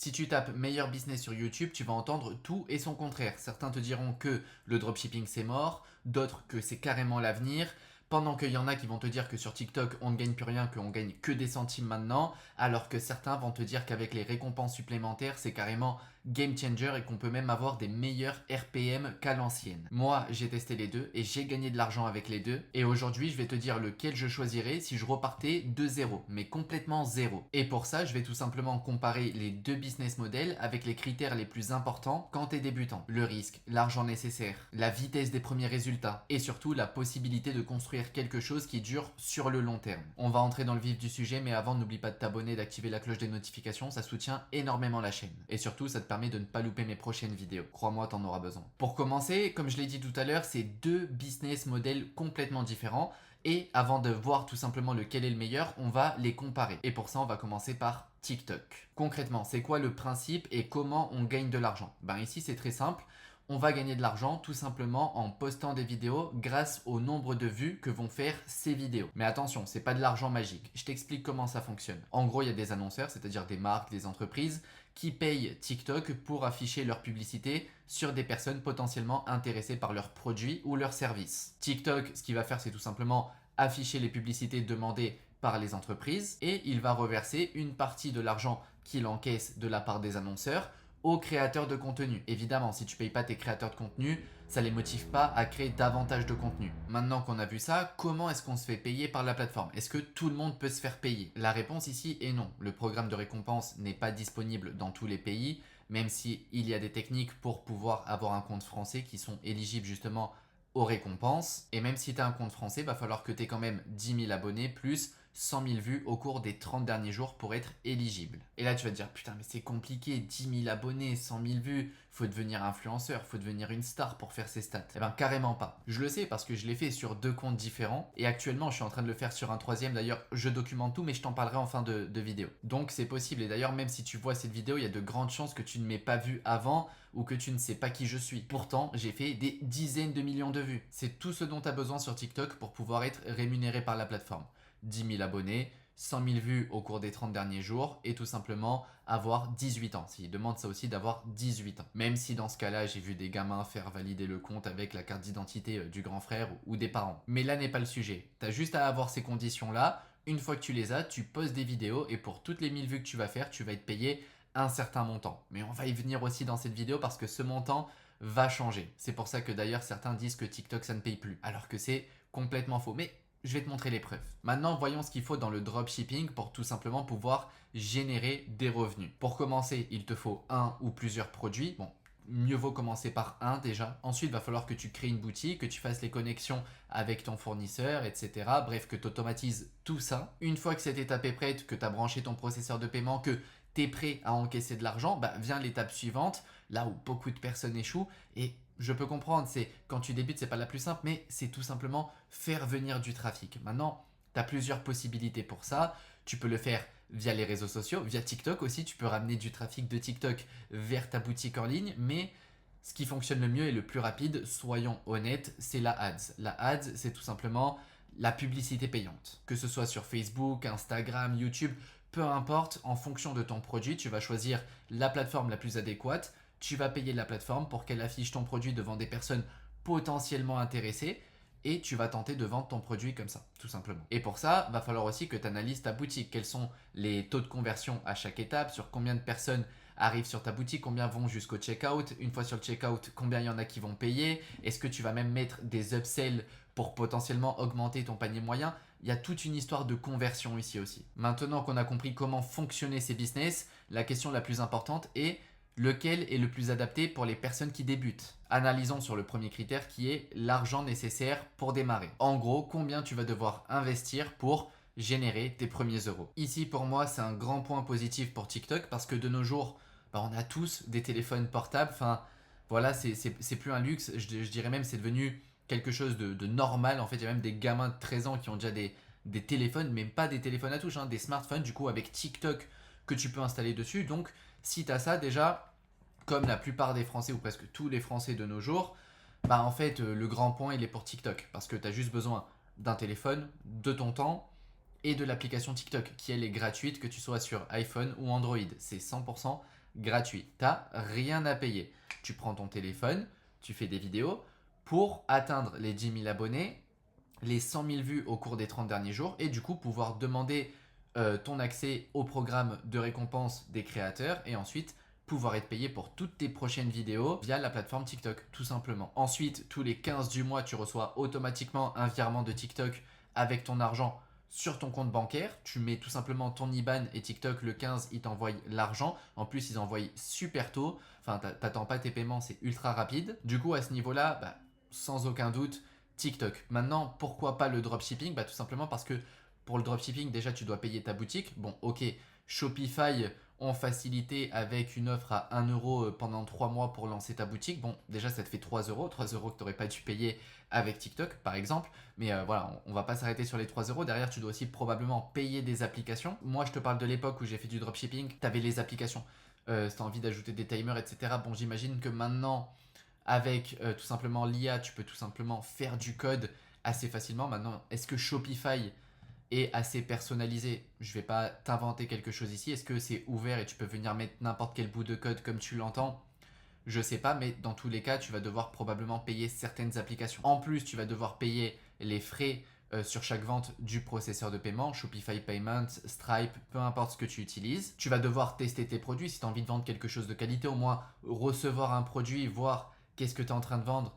Si tu tapes meilleur business sur YouTube, tu vas entendre tout et son contraire. Certains te diront que le dropshipping c'est mort, d'autres que c'est carrément l'avenir, pendant qu'il y en a qui vont te dire que sur TikTok on ne gagne plus rien, qu'on gagne que des centimes maintenant, alors que certains vont te dire qu'avec les récompenses supplémentaires c'est carrément game changer et qu'on peut même avoir des meilleurs RPM qu'à l'ancienne. Moi j'ai testé les deux et j'ai gagné de l'argent avec les deux et aujourd'hui je vais te dire lequel je choisirais si je repartais de zéro, mais complètement zéro. Et pour ça je vais tout simplement comparer les deux business models avec les critères les plus importants quand tu es débutant. Le risque, l'argent nécessaire, la vitesse des premiers résultats et surtout la possibilité de construire quelque chose qui dure sur le long terme. On va entrer dans le vif du sujet, mais avant n'oublie pas de t'abonner, d'activer la cloche des notifications, ça soutient énormément la chaîne. Et surtout ça te permet de ne pas louper mes prochaines vidéos. Crois-moi, t'en auras besoin. Pour commencer, comme je l'ai dit tout à l'heure, c'est deux business models complètement différents. Et avant de voir tout simplement lequel est le meilleur, on va les comparer. Et pour ça, on va commencer par TikTok. Concrètement, c'est quoi le principe et comment on gagne de l'argent? Ben ici, c'est très simple. On va gagner de l'argent tout simplement en postant des vidéos grâce au nombre de vues que vont faire ces vidéos. Mais attention, c'est pas de l'argent magique. Je t'explique comment ça fonctionne. En gros, il y a des annonceurs, c'est-à-dire des marques, des entreprises qui payent TikTok pour afficher leur publicité sur des personnes potentiellement intéressées par leurs produits ou leurs services. TikTok, ce qu'il va faire, c'est tout simplement afficher les publicités demandées par les entreprises et il va reverser une partie de l'argent qu'il encaisse de la part des annonceurs aux créateurs de contenu. Évidemment, si tu ne payes pas tes créateurs de contenu, ça ne les motive pas à créer davantage de contenu. Maintenant qu'on a vu ça, comment est-ce qu'on se fait payer par la plateforme? Est-ce que tout le monde peut se faire payer? La réponse ici est non. Le programme de récompense n'est pas disponible dans tous les pays, même s'il y a des techniques pour pouvoir avoir un compte français qui sont éligibles justement aux récompenses. Et même si tu as un compte français, il va falloir que tu aies quand même 10 000 abonnés plus 100 000 vues au cours des 30 derniers jours pour être éligible. Et là, tu vas te dire, putain, mais c'est compliqué, 10 000 abonnés, 100 000 vues, faut devenir influenceur, faut devenir une star pour faire ces stats. Eh ben, carrément pas. Je le sais parce que je l'ai fait sur deux comptes différents et actuellement, je suis en train de le faire sur un troisième. D'ailleurs, je documente tout, mais je t'en parlerai en fin de vidéo. Donc, c'est possible. Et d'ailleurs, même si tu vois cette vidéo, il y a de grandes chances que tu ne m'aies pas vu avant ou que tu ne sais pas qui je suis. Pourtant, j'ai fait des dizaines de millions de vues. C'est tout ce dont tu as besoin sur TikTok pour pouvoir être rémunéré par la plateforme. 10 000 abonnés, 100 000 vues au cours des 30 derniers jours et tout simplement avoir 18 ans. S'ils demandent ça aussi d'avoir 18 ans. Même si dans ce cas-là, j'ai vu des gamins faire valider le compte avec la carte d'identité du grand frère ou des parents. Mais là n'est pas le sujet. Tu as juste à avoir ces conditions-là. Une fois que tu les as, tu postes des vidéos et pour toutes les 1000 vues que tu vas faire, tu vas être payé un certain montant. Mais on va y venir aussi dans cette vidéo parce que ce montant va changer. C'est pour ça que d'ailleurs certains disent que TikTok ça ne paye plus. Alors que c'est complètement faux. Mais je vais te montrer les preuves. Maintenant, voyons ce qu'il faut dans le dropshipping pour tout simplement pouvoir générer des revenus. Pour commencer, il te faut un ou plusieurs produits. Bon, mieux vaut commencer par un déjà. Ensuite, il va falloir que tu crées une boutique, que tu fasses les connexions avec ton fournisseur, etc. Bref, que tu automatises tout ça. Une fois que cette étape est prête, que tu as branché ton processeur de paiement, que tu es prêt à encaisser de l'argent, bah, vient l'étape suivante, là où beaucoup de personnes échouent. Et je peux comprendre, c'est quand tu débutes, c'est pas la plus simple, mais c'est tout simplement faire venir du trafic. Maintenant, tu as plusieurs possibilités pour ça. Tu peux le faire via les réseaux sociaux, via TikTok aussi. Tu peux ramener du trafic de TikTok vers ta boutique en ligne, mais ce qui fonctionne le mieux et le plus rapide, soyons honnêtes, c'est la ads. La ads, c'est tout simplement la publicité payante. Que ce soit sur Facebook, Instagram, YouTube, peu importe, en fonction de ton produit, tu vas choisir la plateforme la plus adéquate. Tu vas payer la plateforme pour qu'elle affiche ton produit devant des personnes potentiellement intéressées et tu vas tenter de vendre ton produit comme ça, tout simplement. Et pour ça, va falloir aussi que tu analyses ta boutique. Quels sont les taux de conversion à chaque étape, sur combien de personnes arrivent sur ta boutique, combien vont jusqu'au checkout. Une fois sur le checkout, combien il y en a qui vont payer. Est-ce que tu vas même mettre des upsells pour potentiellement augmenter ton panier moyen? Il y a toute une histoire de conversion ici aussi. Maintenant qu'on a compris comment fonctionner ces business, la question la plus importante est lequel est le plus adapté pour les personnes qui débutent? Analysons sur le premier critère qui est l'argent nécessaire pour démarrer. En gros, combien tu vas devoir investir pour générer tes premiers euros. Ici, pour moi, c'est un grand point positif pour TikTok parce que de nos jours, bah, on a tous des téléphones portables. Enfin, voilà, c'est plus un luxe. Je dirais même c'est devenu quelque chose de normal. En fait, il y a même des gamins de 13 ans qui ont déjà des téléphones, même pas des téléphones à touche, hein, des smartphones, du coup, avec TikTok que tu peux installer dessus. Donc, si tu as ça, déjà, comme la plupart des Français ou presque tous les Français de nos jours, bah en fait, le grand point, il est pour TikTok. Parce que tu as juste besoin d'un téléphone, de ton temps et de l'application TikTok, qui elle est gratuite, que tu sois sur iPhone ou Android. C'est 100% gratuit. T'as rien à payer. Tu prends ton téléphone, tu fais des vidéos pour atteindre les 10 000 abonnés, les 100 000 vues au cours des 30 derniers jours et du coup pouvoir demander ton accès au programme de récompense des créateurs et ensuite pouvoir être payé pour toutes tes prochaines vidéos via la plateforme TikTok, tout simplement. Ensuite, tous les 15 du mois, tu reçois automatiquement un virement de TikTok avec ton argent sur ton compte bancaire. Tu mets tout simplement ton IBAN et TikTok, le 15, ils t'envoient l'argent. En plus, ils envoient super tôt. Enfin, t'attends pas tes paiements, c'est ultra rapide. Du coup, à ce niveau-là, bah, sans aucun doute, TikTok. Maintenant, pourquoi pas le dropshipping? Bah, tout simplement parce que pour le dropshipping, déjà, tu dois payer ta boutique. Bon, ok, Shopify ont facilité avec une offre à 1 euro pendant 3 mois pour lancer ta boutique. Bon, déjà, ça te fait 3 euros. 3 euros que tu n'aurais pas dû payer avec TikTok, par exemple. Mais voilà, on va pas s'arrêter sur les 3 euros. Derrière, tu dois aussi probablement payer des applications. Moi, je te parle de l'époque où j'ai fait du dropshipping. Tu avais les applications. Si tu as envie d'ajouter des timers, etc. Bon, j'imagine que maintenant, avec tout simplement l'IA, tu peux tout simplement faire du code assez facilement. Maintenant, est-ce que Shopify est assez personnalisé? Je vais pas t'inventer quelque chose ici. Est-ce que c'est ouvert et tu peux venir mettre n'importe quel bout de code comme tu l'entends? Je sais pas, mais dans tous les cas, tu vas devoir probablement payer certaines applications. En plus, tu vas devoir payer les frais sur chaque vente du processeur de paiement, Shopify Payments, Stripe, peu importe ce que tu utilises. Tu vas devoir tester tes produits si tu as envie de vendre quelque chose de qualité, au moins recevoir un produit, voir qu'est-ce que tu es en train de vendre.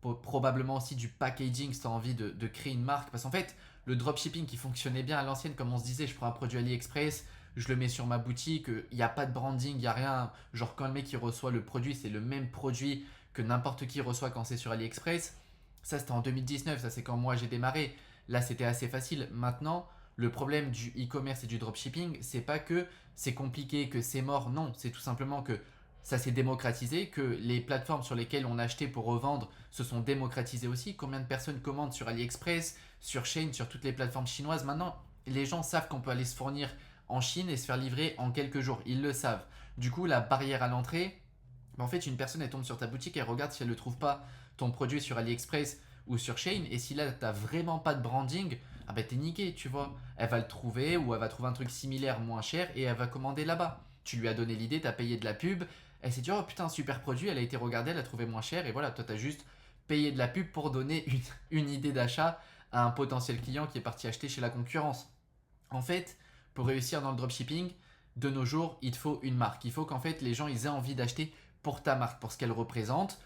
Probablement aussi du packaging si tu as envie de créer une marque. Parce qu'en fait, le dropshipping qui fonctionnait bien à l'ancienne, comme on se disait, je prends un produit AliExpress, je le mets sur ma boutique, il n'y a pas de branding, il n'y a rien. Genre quand le mec il reçoit le produit, c'est le même produit que n'importe qui reçoit quand c'est sur AliExpress. Ça c'était en 2019, ça c'est quand moi j'ai démarré. Là c'était assez facile. Maintenant, le problème du e-commerce et du dropshipping, c'est pas que c'est compliqué, que c'est mort. Non, c'est tout simplement que ça s'est démocratisé, que les plateformes sur lesquelles on achetait pour revendre se sont démocratisées aussi. Combien de personnes commandent sur AliExpress, sur Shein, sur toutes les plateformes chinoises? Maintenant, les gens savent qu'on peut aller se fournir en Chine et se faire livrer en quelques jours. Ils le savent. Du coup, la barrière à l'entrée, en fait, une personne elle tombe sur ta boutique et regarde si elle ne trouve pas ton produit sur AliExpress ou sur Shein. Et si là, tu n'as vraiment pas de branding, ah ben t'es niqué, tu vois. Elle va le trouver ou elle va trouver un truc similaire moins cher et elle va commander là-bas. Tu lui as donné l'idée, tu as payé de la pub. Elle s'est dit, oh putain, super produit, elle a été regardée, elle a trouvé moins cher. Et voilà, toi, tu as juste payé de la pub pour donner une idée d'achat à un potentiel client qui est parti acheter chez la concurrence. En fait, pour réussir dans le dropshipping, de nos jours, il te faut une marque. Il faut qu'en fait les gens ils aient envie d'acheter pour ta marque, pour ce qu'elle représente,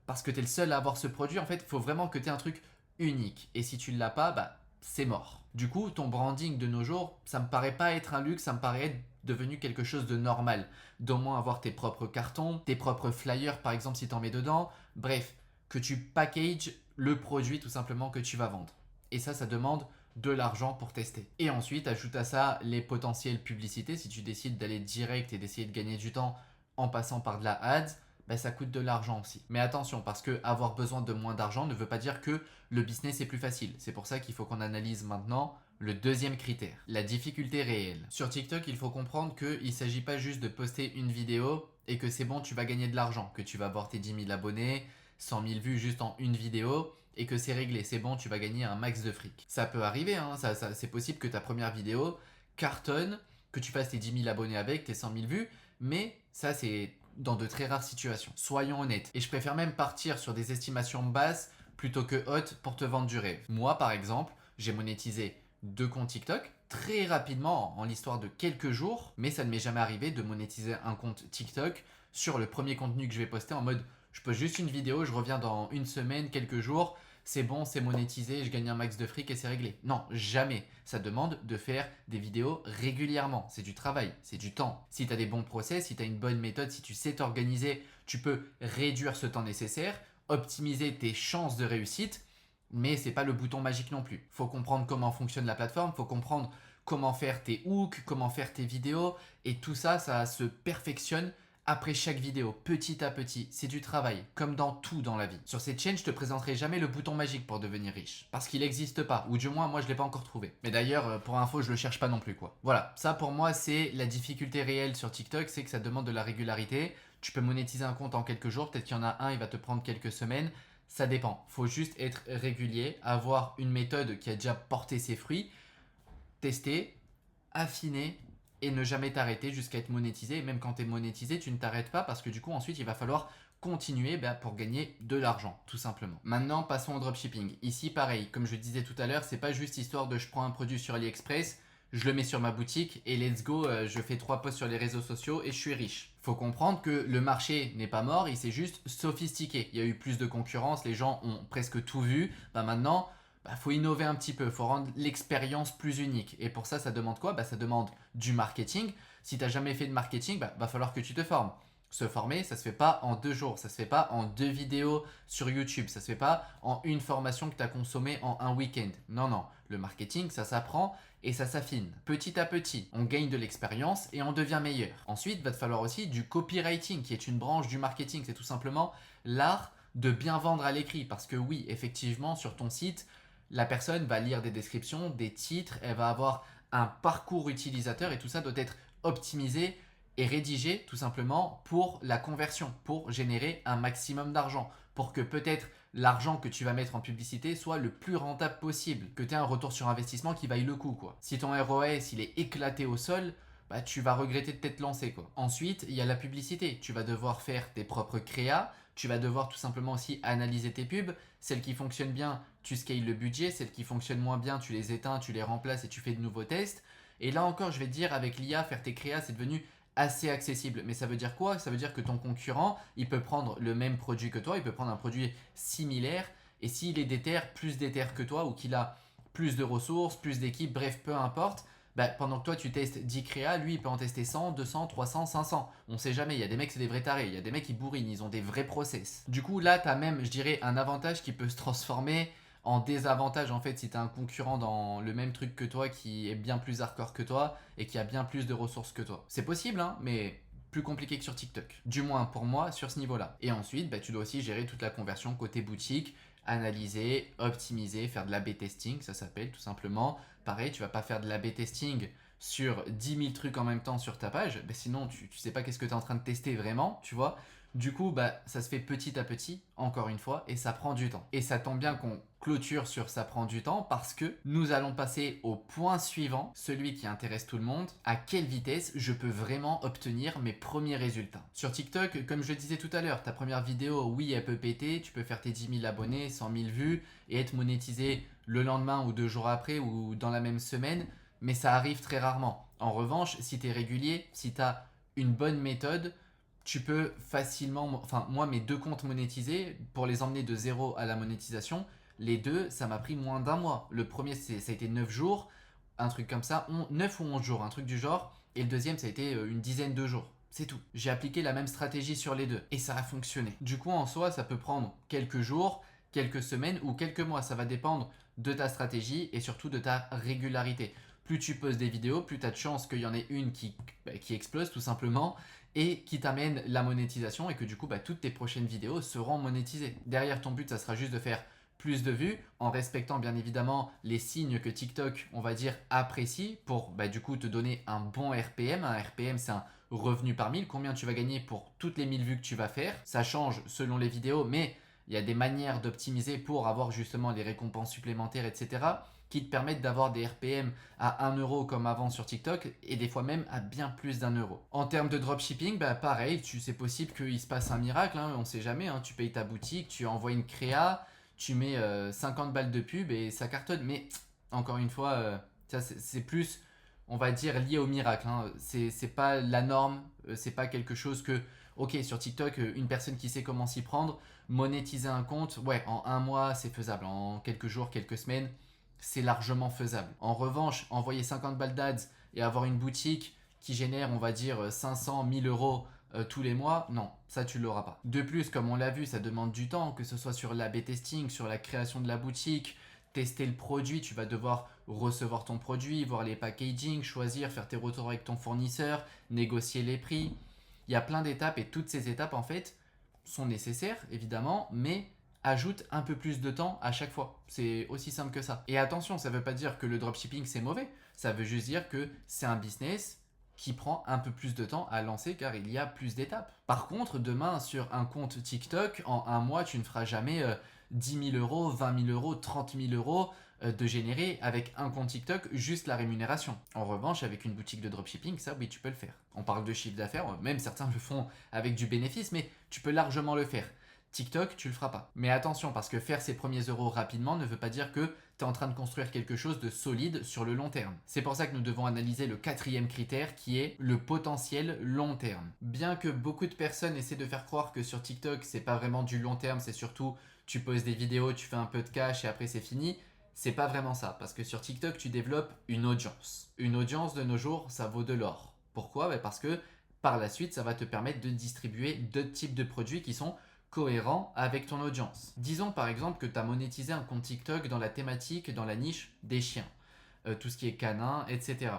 parce que tu es le seul à avoir ce produit. En fait, il faut vraiment que tu aies un truc unique. Et si tu ne l'as pas, bah c'est mort. Du coup, ton branding de nos jours, ça me paraît pas être un luxe, ça me paraît être devenu quelque chose de normal. D'au moins avoir tes propres cartons, tes propres flyers par exemple si tu en mets dedans. Bref, que tu packages le produit tout simplement que tu vas vendre. Et ça demande de l'argent pour tester. Et ensuite, ajoute à ça les potentielles publicités. Si tu décides d'aller direct et d'essayer de gagner du temps en passant par de la ads, ben ça coûte de l'argent aussi. Mais attention, parce que avoir besoin de moins d'argent ne veut pas dire que le business est plus facile. C'est pour ça qu'il faut qu'on analyse maintenant le deuxième critère, la difficulté réelle. Sur TikTok, il faut comprendre qu'il ne s'agit pas juste de poster une vidéo et que c'est bon, tu vas gagner de l'argent, que tu vas avoir tes 10 000 abonnés, 100 000 vues juste en une vidéo et que c'est réglé, c'est bon, tu vas gagner un max de fric. Ça peut arriver, hein, c'est possible que ta première vidéo cartonne, que tu fasses tes 10 000 abonnés avec, tes 100 000 vues, mais ça c'est dans de très rares situations. Soyons honnêtes. Et je préfère même partir sur des estimations basses plutôt que hautes pour te vendre du rêve. Moi par exemple, j'ai monétisé 2 comptes TikTok très rapidement en l'histoire de quelques jours, mais ça ne m'est jamais arrivé de monétiser un compte TikTok sur le premier contenu que je vais poster en mode je poste juste une vidéo, je reviens dans une semaine, quelques jours, c'est bon, c'est monétisé, je gagne un max de fric et c'est réglé. Non, jamais. Ça demande de faire des vidéos régulièrement. C'est du travail, c'est du temps. Si tu as des bons process, si tu as une bonne méthode, si tu sais t'organiser, tu peux réduire ce temps nécessaire, optimiser tes chances de réussite, mais c'est pas le bouton magique non plus. Faut comprendre comment fonctionne la plateforme, faut comprendre comment faire tes hooks, comment faire tes vidéos, et tout ça, ça se perfectionne après chaque vidéo, petit à petit. C'est du travail, comme dans tout dans la vie. Sur cette chaîne, je te présenterai jamais le bouton magique pour devenir riche. Parce qu'il n'existe pas, ou du moins, moi, je l'ai pas encore trouvé. Mais d'ailleurs, pour info, je le cherche pas non plus, quoi. Voilà, ça pour moi, c'est la difficulté réelle sur TikTok, c'est que ça demande de la régularité. Tu peux monétiser un compte en quelques jours, peut-être qu'il y en a un, il va te prendre quelques semaines. Ça dépend. Faut juste être régulier, avoir une méthode qui a déjà porté ses fruits, tester, affiner et ne jamais t'arrêter jusqu'à être monétisé. Et même quand tu es monétisé, tu ne t'arrêtes pas parce que du coup, ensuite, il va falloir continuer pour gagner de l'argent, tout simplement. Maintenant, passons au dropshipping. Ici, pareil, comme je disais tout à l'heure, c'est pas juste histoire de je prends un produit sur AliExpress, je le mets sur ma boutique et let's go, je fais 3 posts sur les réseaux sociaux et je suis riche. Faut comprendre que le marché n'est pas mort, il s'est juste sophistiqué. Il y a eu plus de concurrence, les gens ont presque tout vu. Maintenant, faut innover un petit peu, faut rendre l'expérience plus unique. Et pour ça, ça demande quoi? Ça demande du marketing. Si tu n'as jamais fait de marketing, va falloir que tu te formes. Se former, ça se fait pas en 2 jours, ça se fait pas en 2 vidéos sur YouTube, ça se fait pas en une formation que tu as consommée en un week-end. Non, non, le marketing, ça s'apprend et ça s'affine. Petit à petit, on gagne de l'expérience et on devient meilleur. Ensuite, il va te falloir aussi du copywriting, qui est une branche du marketing. C'est tout simplement l'art de bien vendre à l'écrit. Parce que oui, effectivement, sur ton site, la personne va lire des descriptions, des titres, elle va avoir un parcours utilisateur et tout ça doit être optimisé et rédigé tout simplement pour la conversion, pour générer un maximum d'argent, pour que peut-être l'argent que tu vas mettre en publicité soit le plus rentable possible, que tu aies un retour sur investissement qui vaille le coup, quoi. Si ton ROS il est éclaté au sol, tu vas regretter de t'être lancé, quoi. Ensuite, il y a la publicité. Tu vas devoir faire tes propres créas, tu vas devoir tout simplement aussi analyser tes pubs. Celles qui fonctionnent bien, tu scales le budget. Celles qui fonctionnent moins bien, tu les éteins, tu les remplaces et tu fais de nouveaux tests. Et là encore, je vais te dire, avec l'IA, faire tes créas, c'est devenu assez accessible. Mais ça veut dire quoi? Ça veut dire que ton concurrent, il peut prendre le même produit que toi, il peut prendre un produit similaire, et s'il est plus déter que toi, ou qu'il a plus de ressources, plus d'équipes, bref, peu importe, pendant que toi tu testes 10 créas, lui il peut en tester 100, 200, 300, 500. On sait jamais, il y a des mecs c'est des vrais tarés, il y a des mecs qui bourrinent, ils ont des vrais process. Du coup là tu as même, je dirais, un avantage qui peut se transformer en désavantage en fait si tu as un concurrent dans le même truc que toi qui est bien plus hardcore que toi et qui a bien plus de ressources que toi. C'est possible hein, mais plus compliqué que sur TikTok. Du moins pour moi sur ce niveau-là. Et ensuite, tu dois aussi gérer toute la conversion côté boutique, analyser, optimiser, faire de l'A/B testing, ça s'appelle tout simplement. Pareil, tu vas pas faire de l'A/B testing sur 10 000 trucs en même temps sur ta page, sinon tu sais pas qu'est-ce que tu es en train de tester vraiment, tu vois. Du coup, ça se fait petit à petit, encore une fois, et ça prend du temps. Et ça tombe bien qu'on clôture sur ça prend du temps parce que nous allons passer au point suivant, celui qui intéresse tout le monde. À quelle vitesse je peux vraiment obtenir mes premiers résultats? Sur TikTok, comme je le disais tout à l'heure, ta première vidéo, oui, elle peut péter, tu peux faire tes 10 000 abonnés, 100 000 vues et être monétisé le lendemain ou 2 jours après ou dans la même semaine, mais ça arrive très rarement. En revanche, si tu es régulier, si tu as une bonne méthode, tu peux facilement, enfin moi mes 2 comptes monétisés, pour les emmener de 0 à la monétisation, les 2 ça m'a pris moins d'1 mois. Le premier ça a été 9 jours, un truc comme ça, 9 ou 11 jours, un truc du genre, et le deuxième ça a été une dizaine de jours. C'est tout. J'ai appliqué la même stratégie sur les 2 et ça a fonctionné. Du coup en soi ça peut prendre quelques jours, quelques semaines ou quelques mois, ça va dépendre de ta stratégie et surtout de ta régularité. Plus tu poses des vidéos, plus tu as de chances qu'il y en ait une qui explose tout simplement et qui t'amène la monétisation et que du coup toutes tes prochaines vidéos seront monétisées. Derrière ton but ça sera juste de faire plus de vues en respectant bien évidemment les signes que TikTok on va dire apprécie pour du coup te donner un bon RPM. Un RPM c'est un revenu par 1000, combien tu vas gagner pour toutes les 1000 vues que tu vas faire. Ça change selon les vidéos mais il y a des manières d'optimiser pour avoir justement les récompenses supplémentaires etc. qui te permettent d'avoir des RPM à 1 euro comme avant sur TikTok et des fois même à bien plus d'1 euro. En termes de dropshipping, pareil, c'est possible qu'il se passe un miracle, hein, on ne sait jamais, hein, tu payes ta boutique, tu envoies une créa, tu mets 50 balles de pub et ça cartonne. Mais encore une fois, ça c'est plus, on va dire, lié au miracle. Hein. C'est pas la norme, c'est pas quelque chose que, ok, sur TikTok, une personne qui sait comment s'y prendre, monétiser un compte, ouais, en 1 mois c'est faisable, en quelques jours, quelques semaines, c'est largement faisable. En revanche, envoyer 50 balles d'ads et avoir une boutique qui génère, on va dire, 500, 1000 euros tous les mois, non, ça tu ne l'auras pas. De plus, comme on l'a vu, ça demande du temps, que ce soit sur l'A/B testing, sur la création de la boutique, tester le produit, tu vas devoir recevoir ton produit, voir les packaging, choisir, faire tes retours avec ton fournisseur, négocier les prix. Il y a plein d'étapes et toutes ces étapes en fait sont nécessaires évidemment, mais ajoute un peu plus de temps à chaque fois. C'est aussi simple que ça. Et attention, ça ne veut pas dire que le dropshipping c'est mauvais. Ça veut juste dire que c'est un business qui prend un peu plus de temps à lancer car il y a plus d'étapes. Par contre, demain sur un compte TikTok, en 1 mois, tu ne feras jamais 10 000 euros, 20 000 euros, 30 000 euros de générer avec un compte TikTok juste la rémunération. En revanche, avec une boutique de dropshipping, ça oui, tu peux le faire. On parle de chiffre d'affaires, même certains le font avec du bénéfice, mais tu peux largement le faire. TikTok, tu le feras pas. Mais attention, parce que faire ses premiers euros rapidement ne veut pas dire que tu es en train de construire quelque chose de solide sur le long terme. C'est pour ça que nous devons analyser le 4e critère qui est le potentiel long terme. Bien que beaucoup de personnes essaient de faire croire que sur TikTok, c'est pas vraiment du long terme, c'est surtout tu poses des vidéos, tu fais un peu de cash et après c'est fini. C'est pas vraiment ça, parce que sur TikTok, tu développes une audience. Une audience de nos jours, ça vaut de l'or. Pourquoi ? Parce que par la suite, ça va te permettre de distribuer d'autres types de produits qui sont cohérent avec ton audience. Disons par exemple que tu as monétisé un compte TikTok dans la thématique, dans la niche des chiens, tout ce qui est canin, etc.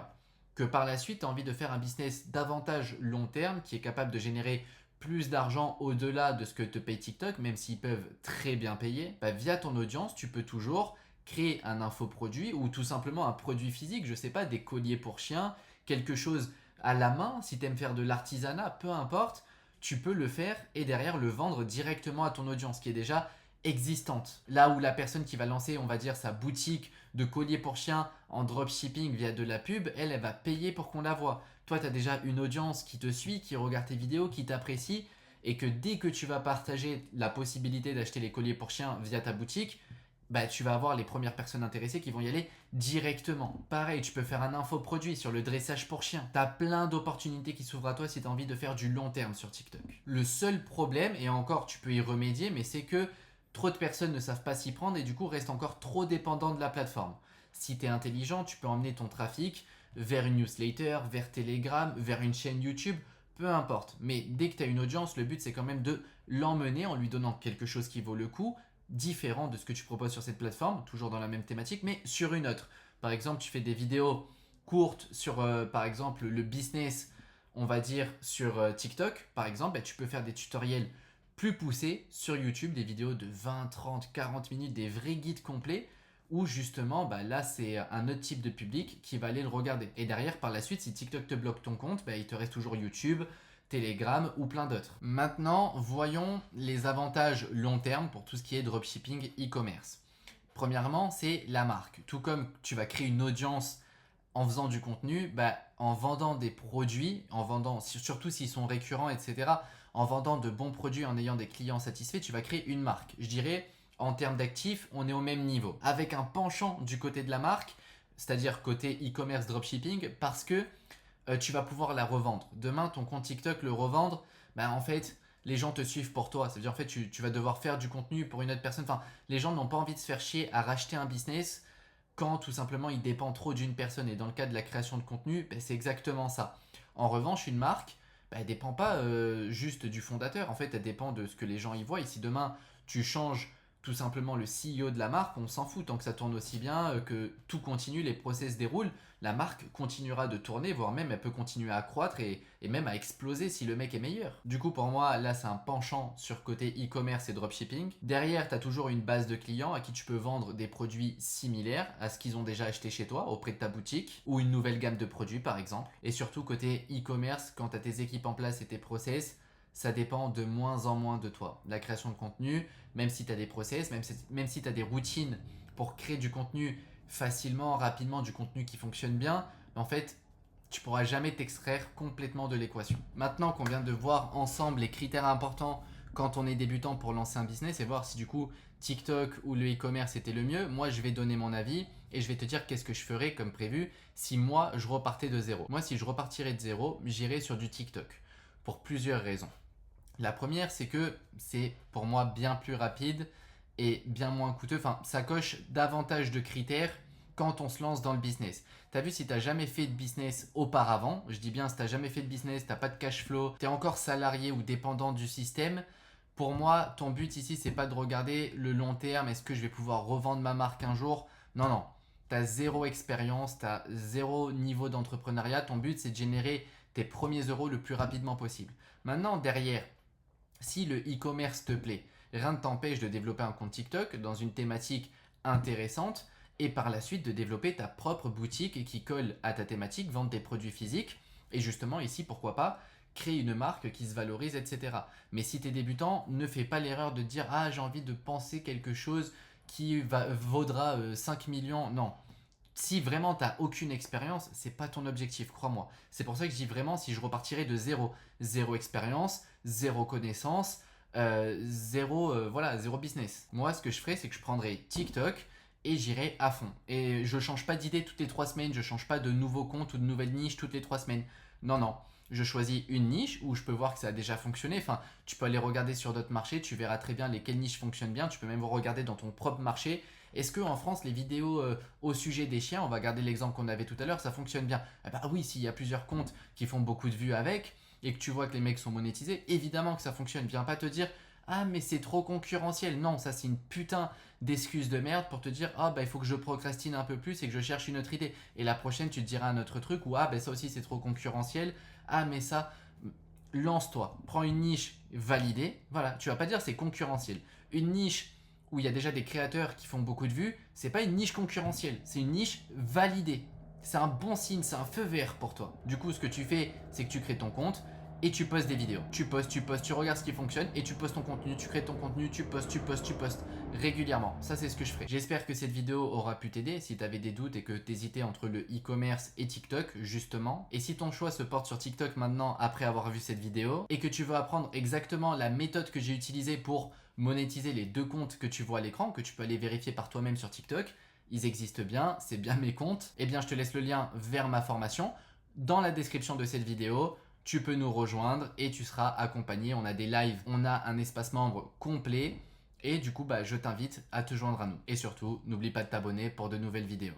Que par la suite, tu as envie de faire un business davantage long terme qui est capable de générer plus d'argent au-delà de ce que te paye TikTok, même s'ils peuvent très bien payer, via ton audience, tu peux toujours créer un infoproduit ou tout simplement un produit physique, je sais pas, des colliers pour chiens, quelque chose à la main, si tu aimes faire de l'artisanat, peu importe, tu peux le faire et derrière le vendre directement à ton audience qui est déjà existante. Là où la personne qui va lancer, on va dire, sa boutique de colliers pour chiens en dropshipping via de la pub, elle va payer pour qu'on la voit. Toi, tu as déjà une audience qui te suit, qui regarde tes vidéos, qui t'apprécie et que dès que tu vas partager la possibilité d'acheter les colliers pour chiens via ta boutique, tu vas avoir les premières personnes intéressées qui vont y aller directement. Pareil, tu peux faire un infoproduit sur le dressage pour chiens. Tu as plein d'opportunités qui s'ouvrent à toi si tu as envie de faire du long terme sur TikTok. Le seul problème, et encore tu peux y remédier, mais c'est que trop de personnes ne savent pas s'y prendre et du coup restent encore trop dépendants de la plateforme. Si tu es intelligent, tu peux emmener ton trafic vers une newsletter, vers Telegram, vers une chaîne YouTube, peu importe. Mais dès que tu as une audience, le but c'est quand même de l'emmener en lui donnant quelque chose qui vaut le coup, différent de ce que tu proposes sur cette plateforme, toujours dans la même thématique, mais sur une autre. Par exemple, tu fais des vidéos courtes sur, par exemple, le business, on va dire, sur TikTok, par exemple, tu peux faire des tutoriels plus poussés sur YouTube, des vidéos de 20, 30, 40 minutes, des vrais guides complets, où justement, là, c'est un autre type de public qui va aller le regarder. Et derrière, par la suite, si TikTok te bloque ton compte, il te reste toujours YouTube, Telegram ou plein d'autres. Maintenant, voyons les avantages long terme pour tout ce qui est dropshipping e-commerce. Premièrement, c'est la marque. Tout comme tu vas créer une audience en faisant du contenu, en vendant des produits, en vendant, surtout s'ils sont récurrents, etc., en vendant de bons produits, en ayant des clients satisfaits, tu vas créer une marque. Je dirais, en termes d'actifs, on est au même niveau. Avec un penchant du côté de la marque, c'est-à-dire côté e-commerce dropshipping, parce que tu vas pouvoir la revendre. Demain, ton compte TikTok, le revendre, en fait, les gens te suivent pour toi. Ça veut dire, en fait, tu vas devoir faire du contenu pour une autre personne. Enfin, les gens n'ont pas envie de se faire chier à racheter un business quand tout simplement il dépend trop d'une personne. Et dans le cas de la création de contenu, c'est exactement ça. En revanche, une marque, elle ne dépend pas juste du fondateur. En fait, elle dépend de ce que les gens y voient. Et si demain, tu changes tout simplement le CEO de la marque, on s'en fout tant que ça tourne aussi bien, que tout continue, les process déroulent, la marque continuera de tourner, voire même elle peut continuer à croître et même à exploser si le mec est meilleur. Du coup, pour moi, là, c'est un penchant sur côté e-commerce et dropshipping. Derrière, tu as toujours une base de clients à qui tu peux vendre des produits similaires à ce qu'ils ont déjà acheté chez toi, auprès de ta boutique, ou une nouvelle gamme de produits, par exemple. Et surtout, côté e-commerce, quand tu as tes équipes en place et tes process, ça dépend de moins en moins de toi. La création de contenu, même si tu as des process, même si tu as des routines pour créer du contenu facilement, rapidement, du contenu qui fonctionne bien, en fait, tu pourras jamais t'extraire complètement de l'équation. Maintenant qu'on vient de voir ensemble les critères importants quand on est débutant pour lancer un business et voir si du coup TikTok ou le e-commerce était le mieux, moi je vais donner mon avis et je vais te dire qu'est-ce que je ferais comme prévu si moi je repartais de zéro. Moi si je repartirais de zéro, j'irais sur du TikTok pour plusieurs raisons. La première, c'est que c'est pour moi bien plus rapide et bien moins coûteux. Enfin, ça coche davantage de critères quand on se lance dans le business. Tu as vu, si tu n'as jamais fait de business auparavant, je dis bien si tu n'as jamais fait de business, tu n'as pas de cash flow, tu es encore salarié ou dépendant du système, pour moi, ton but ici, c'est pas de regarder le long terme, est-ce que je vais pouvoir revendre ma marque un jour. Non, non. Tu as zéro expérience, tu as zéro niveau d'entrepreneuriat. Ton but, c'est de générer tes premiers euros le plus rapidement possible. Maintenant, derrière, si le e-commerce te plaît, rien ne t'empêche de développer un compte TikTok dans une thématique intéressante et par la suite de développer ta propre boutique qui colle à ta thématique, vendre des produits physiques et justement ici, pourquoi pas, créer une marque qui se valorise, etc. Mais si tu es débutant, ne fais pas l'erreur de dire « Ah, j'ai envie de penser quelque chose vaudra 5 millions. Non. Si vraiment t'as aucune expérience, c'est pas ton objectif, crois-moi. C'est pour ça que je dis vraiment si je repartirais de zéro. Zéro expérience, zéro connaissance, zéro business. Moi, ce que je ferais, c'est que je prendrais TikTok et j'irais à fond. Et je change pas d'idée toutes les 3 semaines, je change pas de nouveau compte ou de nouvelle niche toutes les 3 semaines. Non, non. Je choisis une niche où je peux voir que ça a déjà fonctionné. Enfin, tu peux aller regarder sur d'autres marchés, tu verras très bien lesquelles niches fonctionnent bien. Tu peux même regarder dans ton propre marché. Est-ce que en France, les vidéos au sujet des chiens, on va garder l'exemple qu'on avait tout à l'heure, ça fonctionne bien? Eh ben oui, s'il y a plusieurs comptes qui font beaucoup de vues avec et que tu vois que les mecs sont monétisés, évidemment que ça fonctionne. Viens pas te dire ah mais c'est trop concurrentiel. Non, ça c'est une putain d'excuse de merde pour te dire ah bah il faut que je procrastine un peu plus et que je cherche une autre idée. Et la prochaine tu te diras un autre truc ou ah bah ça aussi c'est trop concurrentiel. Ah mais ça, lance-toi, prends une niche validée. Voilà, tu vas pas dire c'est concurrentiel. Une niche où il y a déjà des créateurs qui font beaucoup de vues, c'est pas une niche concurrentielle, c'est une niche validée. C'est un bon signe, c'est un feu vert pour toi. Du coup, ce que tu fais, c'est que tu crées ton compte et tu postes des vidéos. Tu postes, tu regardes ce qui fonctionne et tu postes ton contenu, tu crées ton contenu, tu postes régulièrement. Ça, c'est ce que je ferai. J'espère que cette vidéo aura pu t'aider si tu avais des doutes et que tu hésitais entre le e-commerce et TikTok, justement. Et si ton choix se porte sur TikTok maintenant, après avoir vu cette vidéo, et que tu veux apprendre exactement la méthode que j'ai utilisée pour monétiser les 2 comptes que tu vois à l'écran, que tu peux aller vérifier par toi-même sur TikTok, ils existent bien, c'est bien mes comptes, eh bien je te laisse le lien vers ma formation dans la description de cette vidéo. Tu peux nous rejoindre et tu seras accompagné. On a des lives, on a un espace membre complet et du coup, je t'invite à te joindre à nous. Et surtout, n'oublie pas de t'abonner pour de nouvelles vidéos.